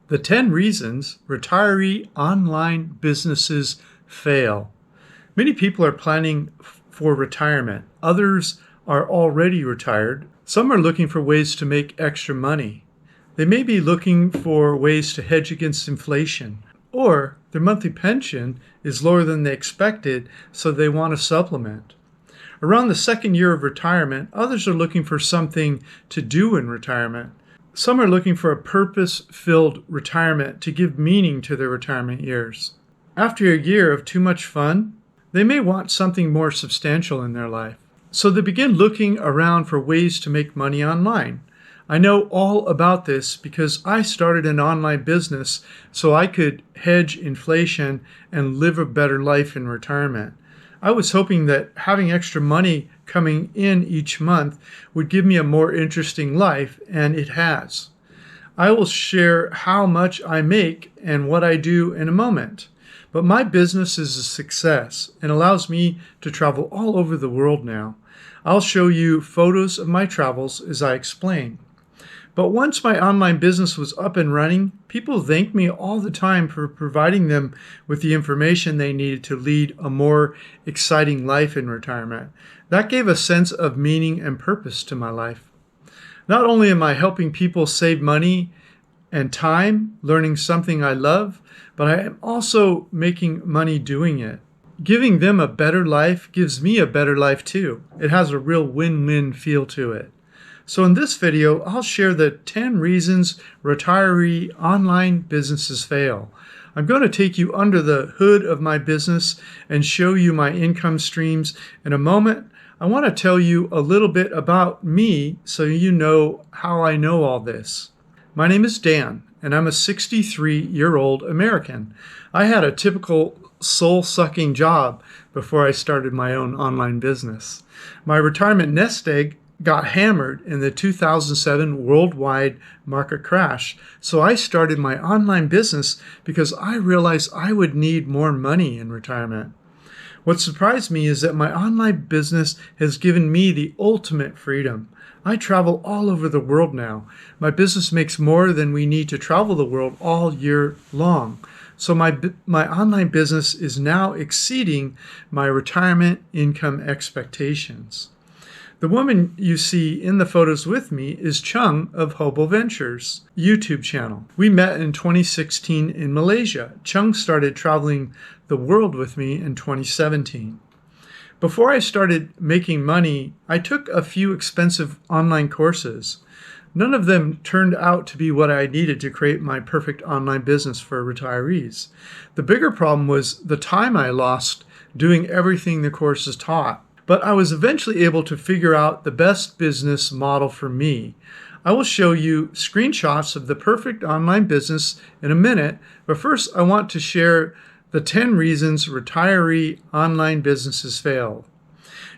The 10 reasons retiree online businesses fail. Many people are planning for retirement. Others are already retired. Some are looking for ways to make extra money. They may be looking for ways to hedge against inflation, or their monthly pension is lower than they expected, so they want a supplement. Around the second year of retirement, others are looking for something to do in retirement. Some are looking for a purpose-filled retirement to give meaning to their retirement years. After a year of too much fun, they may want something more substantial in their life. So they begin looking around for ways to make money online. I know all about this because I started an online business so I could hedge inflation and live a better life in retirement. I was hoping that having extra money coming in each month would give me a more interesting life, and it has. I will share how much I make and what I do in a moment. But my business is a success and allows me to travel all over the world now. I'll show you photos of my travels as I explain. But once my online business was up and running, people thanked me all the time for providing them with the information they needed to lead a more exciting life in retirement. That gave a sense of meaning and purpose to my life. Not only am I helping people save money and time, learning something I love, but I am also making money doing it. Giving them a better life gives me a better life too. It has a real win-win feel to it. So in this video, I'll share the 10 reasons retiree online businesses fail. I'm going to take you under the hood of my business and show you my income streams. In a moment, I want to tell you a little bit about me so you know how I know all this. My name is Dan, and I'm a 63-year-old American. I had a typical soul-sucking job before I started my own online business. My retirement nest egg got hammered in the 2007 worldwide market crash, so I started my online business because I realized I would need more money in retirement. What surprised me is that my online business has given me the ultimate freedom. I travel all over the world now. My business makes more than we need to travel the world all year long. So my online business is now exceeding my retirement income expectations. The woman you see in the photos with me is Chung of 𝗂𝐻𝐵 Ventures YouTube channel. We met in 2016 in Malaysia. Chung started traveling the world with me in 2017. Before I started making money, I took a few expensive online courses. None of them turned out to be what I needed to create my perfect online business for retirees. The bigger problem was the time I lost doing everything the courses taught. But I was eventually able to figure out the best business model for me. I will show you screenshots of the perfect online business in a minute, but first I want to share the 10 reasons retiree online businesses fail.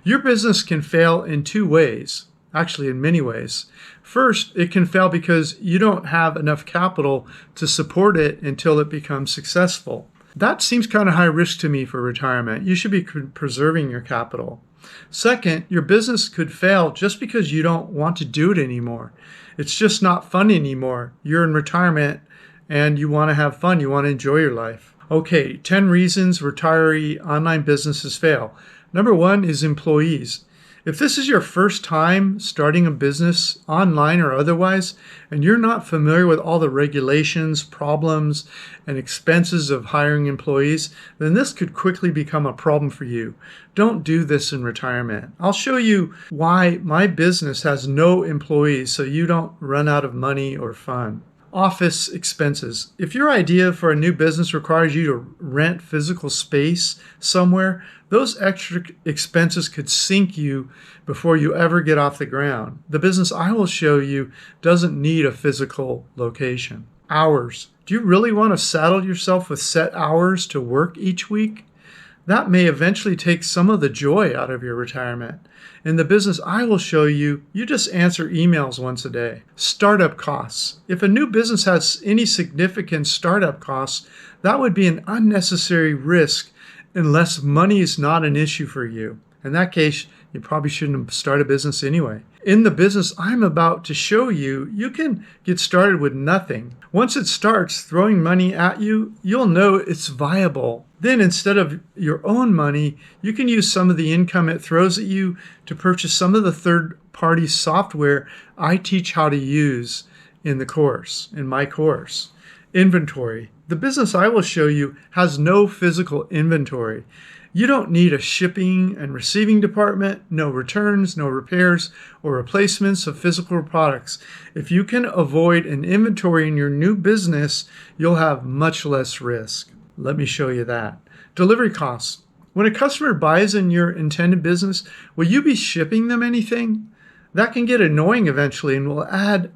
Your business can fail in two ways, actually in many ways. First, it can fail because you don't have enough capital to support it until it becomes successful. That seems kind of high risk to me for retirement. You should be preserving your capital. Second, your business could fail just because you don't want to do it anymore. It's just not fun anymore. You're in retirement and you want to have fun. You want to enjoy your life. Okay, 10 reasons retiree online businesses fail. Number one is employees. If this is your first time starting a business online or otherwise, and you're not familiar with all the regulations, problems, and expenses of hiring employees, then this could quickly become a problem for you. Don't do this in retirement. I'll show you why my business has no employees so you don't run out of money or fun. Office expenses. If your idea for a new business requires you to rent physical space somewhere, those extra expenses could sink you before you ever get off the ground. The business I will show you doesn't need a physical location. Hours. Do you really want to saddle yourself with set hours to work each week? That may eventually take some of the joy out of your retirement. In the business I will show you, you just answer emails once a day. Startup costs. If a new business has any significant startup costs, that would be an unnecessary risk unless money is not an issue for you. In that case, you probably shouldn't start a business anyway. In the business I'm about to show you, you can get started with nothing. Once it starts throwing money at you, you'll know it's viable. Then instead of your own money, you can use some of the income it throws at you to purchase some of the third-party software I teach how to use in my course. Inventory. The business I will show you has no physical inventory. You don't need a shipping and receiving department, no returns, no repairs, or replacements of physical products. If you can avoid an inventory in your new business, you'll have much less risk. Let me show you that. Delivery costs. When a customer buys in your intended business, will you be shipping them anything? That can get annoying eventually and will add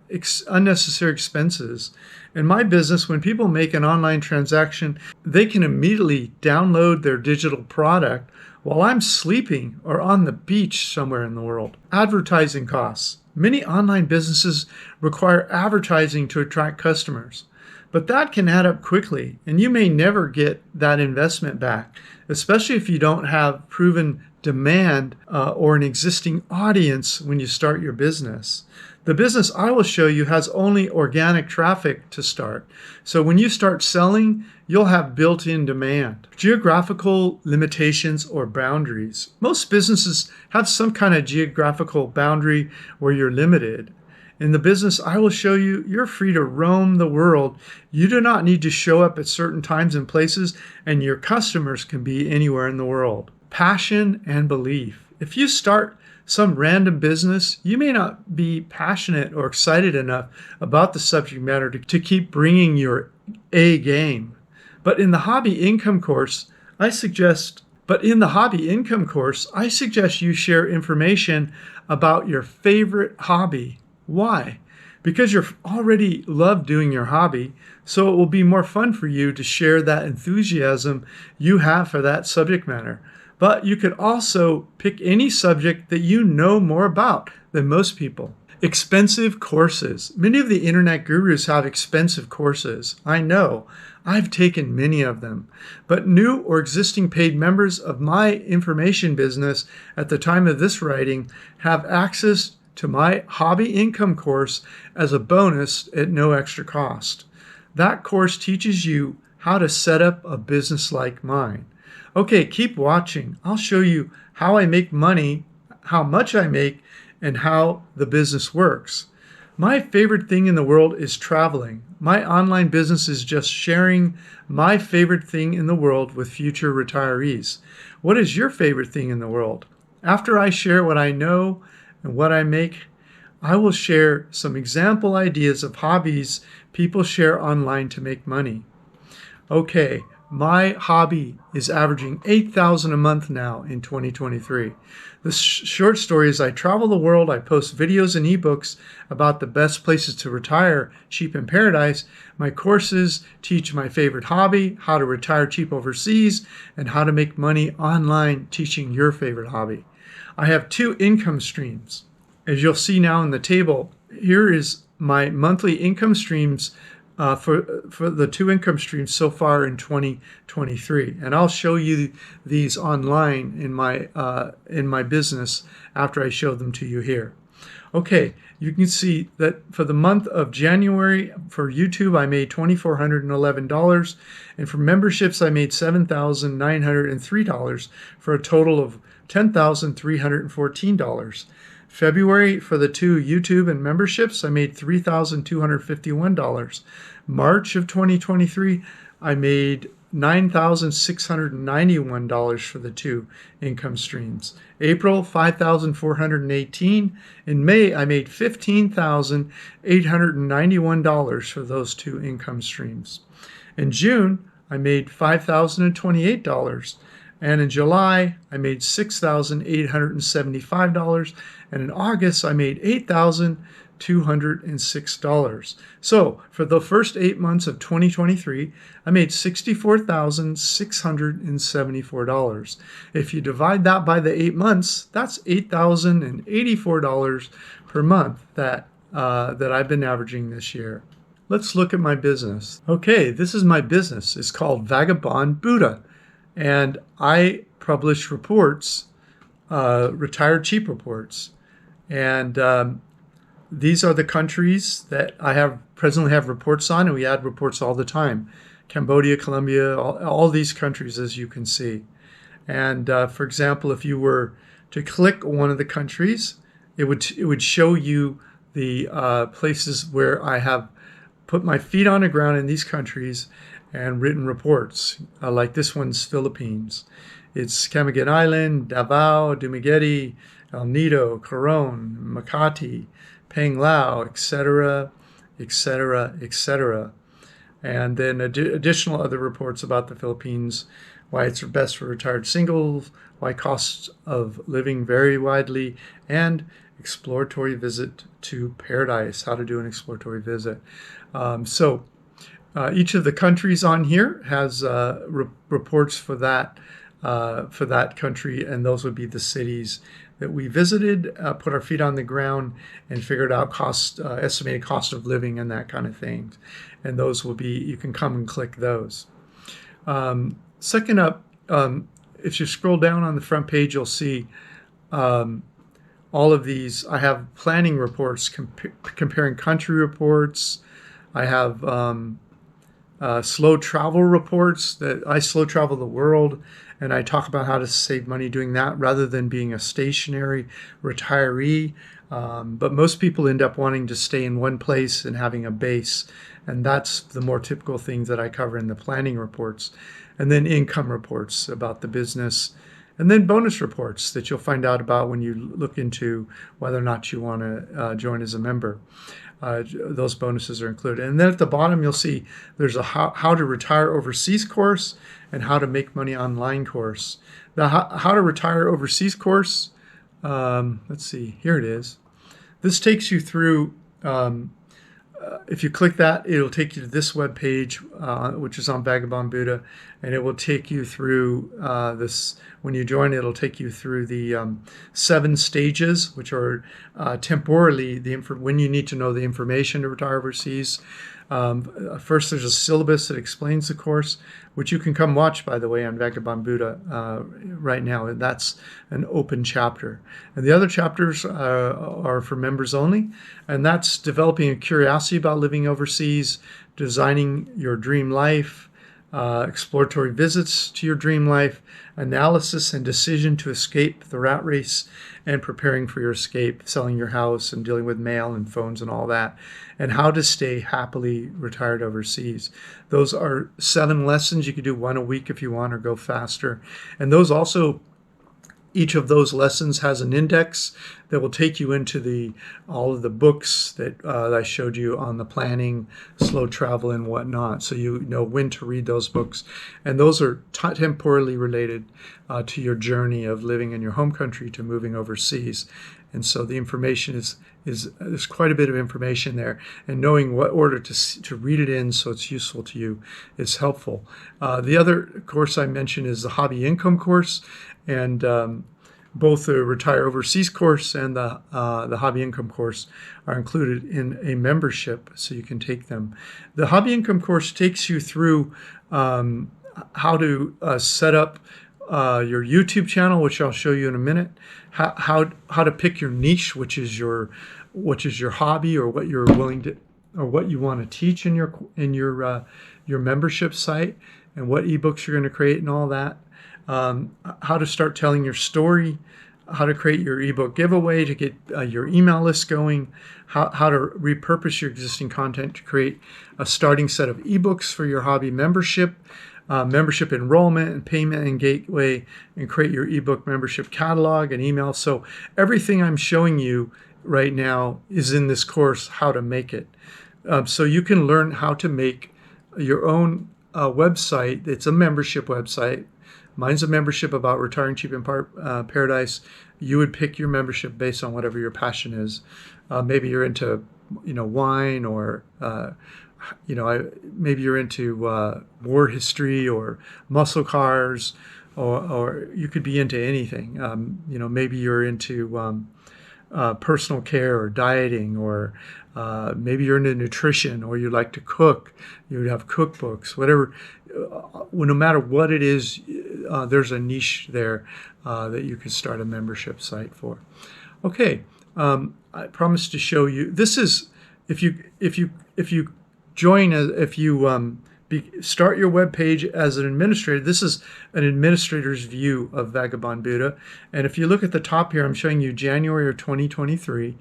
unnecessary expenses. In my business, when people make an online transaction, they can immediately download their digital product while I'm sleeping or on the beach somewhere in the world. Advertising costs. Many online businesses require advertising to attract customers, but that can add up quickly and you may never get that investment back, especially if you don't have proven demand or an existing audience when you start your business. The business I will show you has only organic traffic to start. So when you start selling, you'll have built-in demand. Geographical limitations or boundaries. Most businesses have some kind of geographical boundary where you're limited. In the business I will show you, you're free to roam the world. You do not need to show up at certain times and places, and your customers can be anywhere in the world. Passion and belief. If you start some random business, you may not be passionate or excited enough about the subject matter to keep bringing your A game. But in the Hobby Income course, I suggest you share information about your favorite hobby. Why? Because you already love doing your hobby, so it will be more fun for you to share that enthusiasm you have for that subject matter. But you could also pick any subject that you know more about than most people. Expensive courses. Many of the internet gurus have expensive courses. I know. I've taken many of them. But new or existing paid members of my information business at the time of this writing have access to my Hobby Income course as a bonus at no extra cost. That course teaches you how to set up a business like mine. Okay, keep watching. I'll show you how I make money, how much I make, and how the business works. My favorite thing in the world is traveling. My online business is just sharing my favorite thing in the world with future retirees. What is your favorite thing in the world? After I share what I know and what I make, I will share some example ideas of hobbies people share online to make money. Okay, my hobby is averaging $8,000 a month now in 2023. The short story is I travel the world, I post videos and ebooks about the best places to retire cheap in paradise. My courses teach my favorite hobby, how to retire cheap overseas, and how to make money online teaching your favorite hobby. I have 2 income streams. As you'll see now in the table, here is my monthly income streams for the 2 income streams so far in 2023, and I'll show you these online in my business after I show them to you here. Okay, you can see that for the month of January for YouTube I made $2,411, and for memberships I made $7,903 for a total of $10,314. February, for the 2 YouTube and memberships, I made $3,251. March of 2023, I made $9,691 for the 2 income streams. April, $5,418. In May, I made $15,891 for those 2 income streams. In June, I made $5,028. And in July, I made $6,875. And in August, I made $8,206. So for the first 8 months of 2023, I made $64,674. If you divide that by the 8 months, that's $8,084 per month that I've been averaging this year. Let's look at my business. Okay, this is my business. It's called Vagabond Buddha. And I publish reports, retired cheap reports. And these are the countries that I presently have reports on, and we add reports all the time. Cambodia, Colombia, all these countries, as you can see. And for example, if you were to click one of the countries, it would show you the places where I have put my feet on the ground in these countries and written reports, like this one's Philippines. It's Camiguin Island, Davao, Dumaguete, El Nido, Coron, Makati, Panglao, etc., etc., etc. And then additional other reports about the Philippines, why it's best for retired singles, why costs of living vary widely, and exploratory visit to paradise, how to do an exploratory visit. So each of the countries on here has reports for that country, and those would be the cities that we visited, put our feet on the ground, and figured out estimated cost of living and that kind of thing. And those will be, you can come and click those. Second up, if you scroll down on the front page, you'll see all of these. I have planning reports, comparing country reports. I have slow travel reports that I slow travel the world, and I talk about how to save money doing that rather than being a stationary retiree. But most people end up wanting to stay in one place and having a base, and that's the more typical things that I cover in the planning reports. And then income reports about the business, and then bonus reports that you'll find out about when you look into whether or not you want to join as a member. Those bonuses are included. And then at the bottom, you'll see there's a how to retire overseas course and how to make money online course. The how to retire overseas course, let's see, here it is. This takes you through, if you click that, it'll take you to this web page, which is on Vagabond Buddha, and it will take you through this. When you join, it'll take you through the 7 stages, which are temporally when you need to know the information to retire overseas. First, there's a syllabus that explains the course, which you can come watch, by the way, on Vagabond Buddha right now. And that's an open chapter. And the other chapters are for members only. And that's developing a curiosity about living overseas, designing your dream life, exploratory visits to your dream life, analysis and decision to escape the rat race, and preparing for your escape, selling your house and dealing with mail and phones and all that, and how to stay happily retired overseas. Those are 7 lessons. You could do 1 a week if you want, or go faster. And those also, each of those lessons has an index that will take you into all of the books that I showed you on the planning, slow travel, and whatnot. So you know when to read those books. And those are temporally related to your journey of living in your home country to moving overseas. And so the information there's quite a bit of information there, and knowing what order to read it in so it's useful to you is helpful. The other course I mentioned is the hobby income course, and both the Retire Overseas course and the hobby income course are included in a membership, so you can take them. The hobby income course takes you through how to set up your YouTube channel, which I'll show you in a minute. How to pick your niche, which is your hobby, or what you're willing to, or what you want to teach in your membership site, and what ebooks you're going to create and all that. How to start telling your story, how to create your ebook giveaway to get your email list going, how to repurpose your existing content to create a starting set of ebooks for your hobby membership, membership enrollment and payment and gateway, and create your ebook membership catalog and email. So everything I'm showing you right now is in this course, how to make it. So you can learn how to make your own website. It's a membership website. Mine's a membership about retiring cheap in paradise. You would pick your membership based on whatever your passion is. Maybe you're into, wine, or maybe you're into war history or muscle cars, or you could be into anything. Maybe you're into personal care or dieting, or maybe you're into nutrition, or you like to cook. You would have cookbooks, whatever. No matter what it is, there's a niche there that you can start a membership site for. Okay, I promised to show you. This is if you join if you start your web page as an administrator. This is an administrator's view of Vagabond Buddha. And if you look at the top here, I'm showing you January of 2023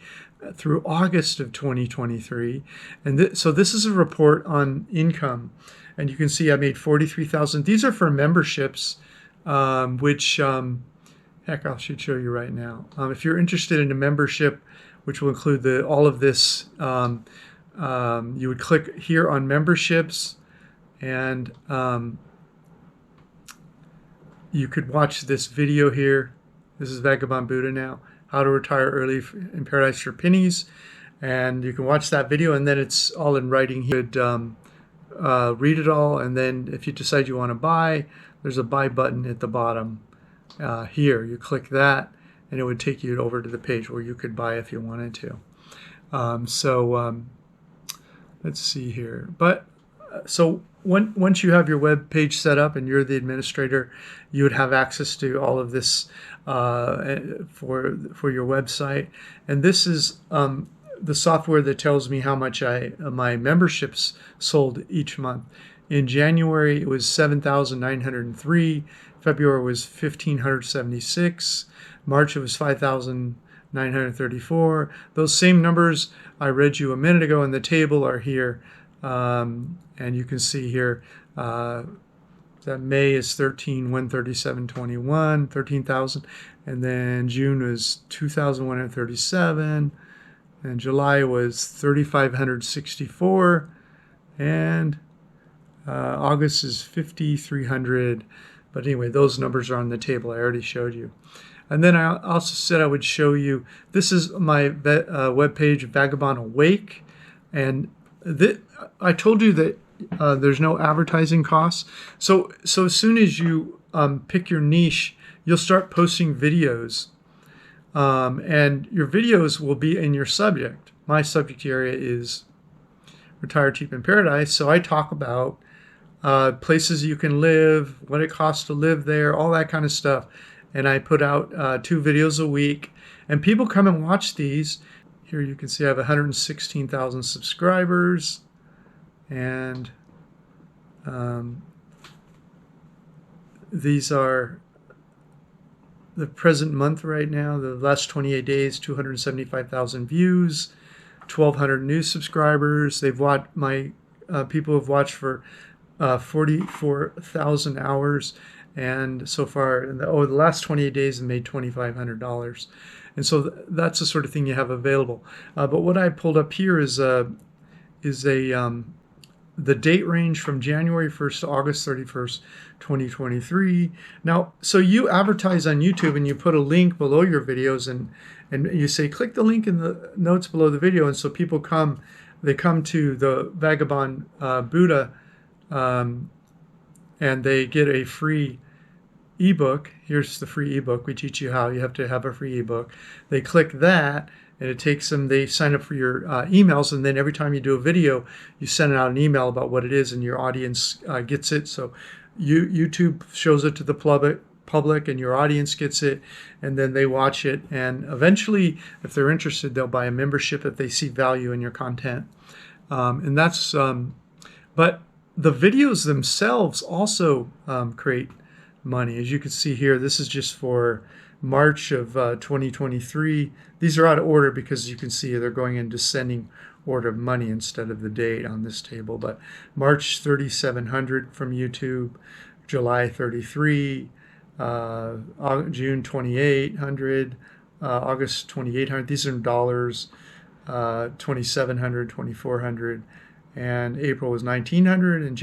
through August of 2023, and so this is a report on income. And you can see I made 43,000. These are for memberships, which heck, I should show you right now. If you're interested in a membership, which will include all of this, you would click here on memberships, and you could watch this video here. This is Vagabond Buddha now, how to retire early in paradise for pennies. And you can watch that video, and then it's all in writing. You could read it all, and then if you decide you want to buy, there's a buy button at the bottom here. You click that, and it would take you over to the page where you could buy if you wanted to. Let's see here. But so once you have your web page set up and you're the administrator, you would have access to all of this for your website. And this is the software that tells me how much my memberships sold each month. In January, it was 7,903. February was 1,576. March, it was 5,934. Those same numbers I read you a minute ago in the table are here. And you can see here that May is 13,137.21, 13,000. And then June was 2,137. And July was 3,564, and August is 5,300. But anyway, those numbers are on the table I already showed you. And then I also said I would show you, this is my web page, Vagabond Awake. And I told you that there's no advertising costs. So as soon as you pick your niche, you'll start posting videos. And your videos will be in your subject. My subject area is Retire Cheap in Paradise, so I talk about places you can live, what it costs to live there, all that kind of stuff. And I put out 2 videos a week, and people come and watch these. Here you can see I have 116,000 subscribers, and these are the present month right now, the last 28 days, 275,000 views, 1,200 new subscribers. They've watched people have watched for 44,000 hours, and so far, the last 28 days have made $2,500. And so that's the sort of thing you have available. But what I pulled up here is the date range from January 1st to August 31st, 2023. Now, so you advertise on YouTube and you put a link below your videos, and you say, click the link in the notes below the video. And so people come to the Vagabond Buddha, and they get a free ebook. Here's the free ebook. We teach you how. You have to have a free ebook. They click that, and it takes them, they sign up for your emails, and then every time you do a video, you send out an email about what it is, and your audience gets it. So YouTube shows it to the public, and your audience gets it, and then they watch it. And eventually, if they're interested, they'll buy a membership if they see value in your content. And that's, but the videos themselves also create money. As you can see here, this is just for March of 2023. These are out of order because you can see they're going in descending order of money instead of the date on this table. But March 3,700 from YouTube, July 33, June 2,800, August 2,800. These are in dollars. 2,700, 2,400, and April was 1,900, and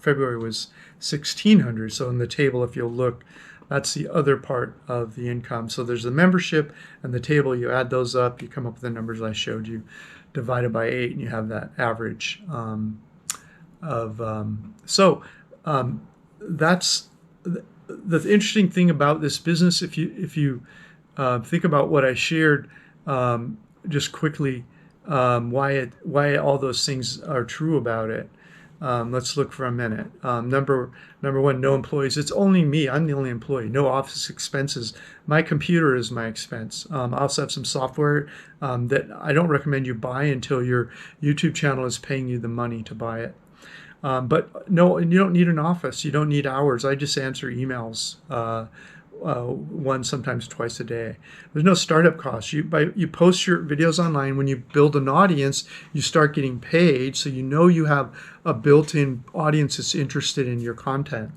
February was 1,600. So in the table, if you'll look, that's the other part of the income. So there's the membership and the table. You add those up, you come up with the numbers I showed you, divided by 8, and you have that average that's the interesting thing about this business. If you think about what I shared just quickly, why all those things are true about it. Let's look for a minute. Number one, no employees. It's only me. I'm the only employee. No office expenses. My computer is my expense. I also have some software that I don't recommend you buy until your YouTube channel is paying you the money to buy it. But no, you don't need an office. You don't need hours. I just answer emails once, sometimes twice a day. There's no startup costs. You post your videos online. When you build an audience, you start getting paid, so you know you have a built-in audience that's interested in your content.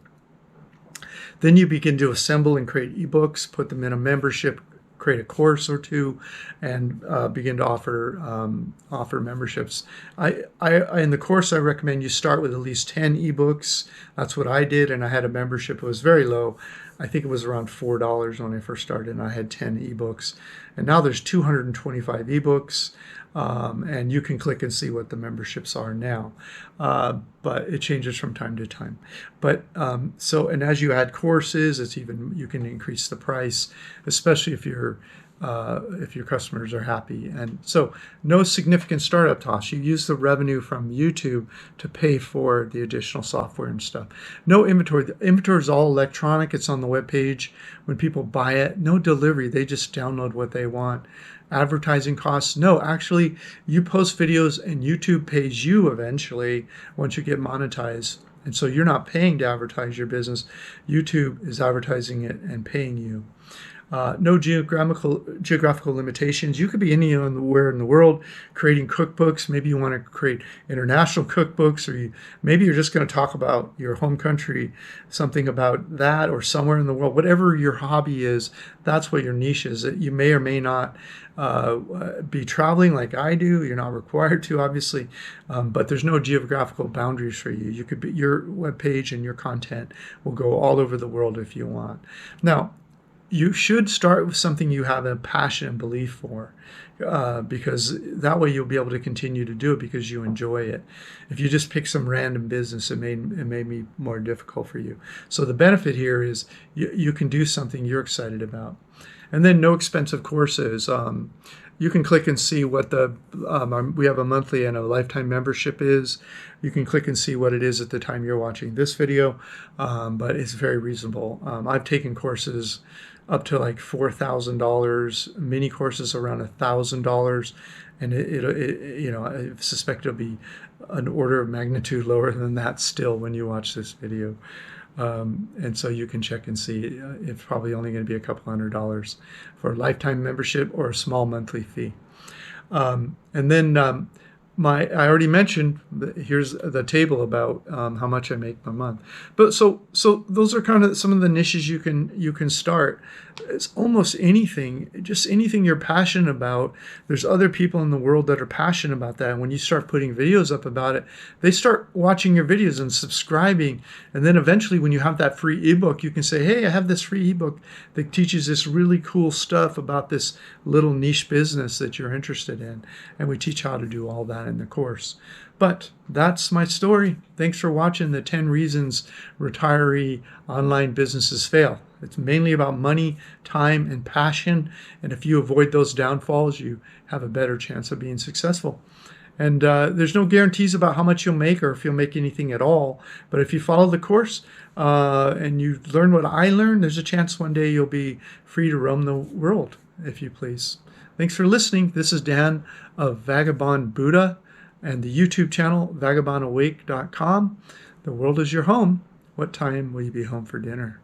Then you begin to assemble and create ebooks, put them in a membership, create a course or two, and begin to offer memberships. In the course, I recommend you start with at least 10 ebooks. That's what I did, and I had a membership. It was very low. I think it was around $4 when I first started, and I had 10 ebooks. And now there's 225 ebooks, and you can click and see what the memberships are now. But it changes from time to time. But and as you add courses, you can increase the price, especially if your customers are happy. And so no significant startup costs. You use the revenue from YouTube to pay for the additional software and stuff. No inventory. The inventory is all electronic. It's on the web page. When people buy it, no delivery. They just download what they want. Advertising costs? No, actually, you post videos and YouTube pays you eventually once you get monetized. And so you're not paying to advertise your business. YouTube is advertising it and paying you. No geographical limitations. You could be anywhere in the world creating cookbooks. Maybe you want to create international cookbooks, or maybe you're just going to talk about your home country, something about that, or somewhere in the world. Whatever your hobby is, that's what your niche is. You may or may not be traveling like I do. You're not required to, obviously, but there's no geographical boundaries for you. You could be, your web page and your content will go all over the world if you want. Now, you should start with something you have a passion and belief for, because that way you'll be able to continue to do it because you enjoy it. If you just pick some random business, it may be more difficult for you. So the benefit here is you can do something you're excited about. And then no expensive courses. You can click and see what we have a monthly and a lifetime membership is. You can click and see what it is at the time you're watching this video, but it's very reasonable. I've taken courses up to like $4,000, mini courses around $1,000, and I suspect it'll be an order of magnitude lower than that still when you watch this video. And so you can check and see. It's probably only going to be a couple $100 for a lifetime membership or a small monthly fee. And then I already mentioned here's the table about how much I make per month. But so those are kind of some of the niches you can start. It's almost anything, just anything you're passionate about. There's other people in the world that are passionate about that. And when you start putting videos up about it, they start watching your videos and subscribing. And then eventually when you have that free ebook, you can say, hey, I have this free ebook that teaches this really cool stuff about this little niche business that you're interested in. And we teach how to do all that in the course. But that's my story. Thanks for watching the 10 reasons retiree online businesses fail. It's mainly about money, time, and passion. And if you avoid those downfalls, you have a better chance of being successful. And there's no guarantees about how much you'll make or if you'll make anything at all. But if you follow the course and you learn what I learned, there's a chance one day you'll be free to roam the world, if you please. Thanks for listening. This is Dan of Vagabond Buddha and the YouTube channel, vagabondawake.com. The world is your home. What time will you be home for dinner?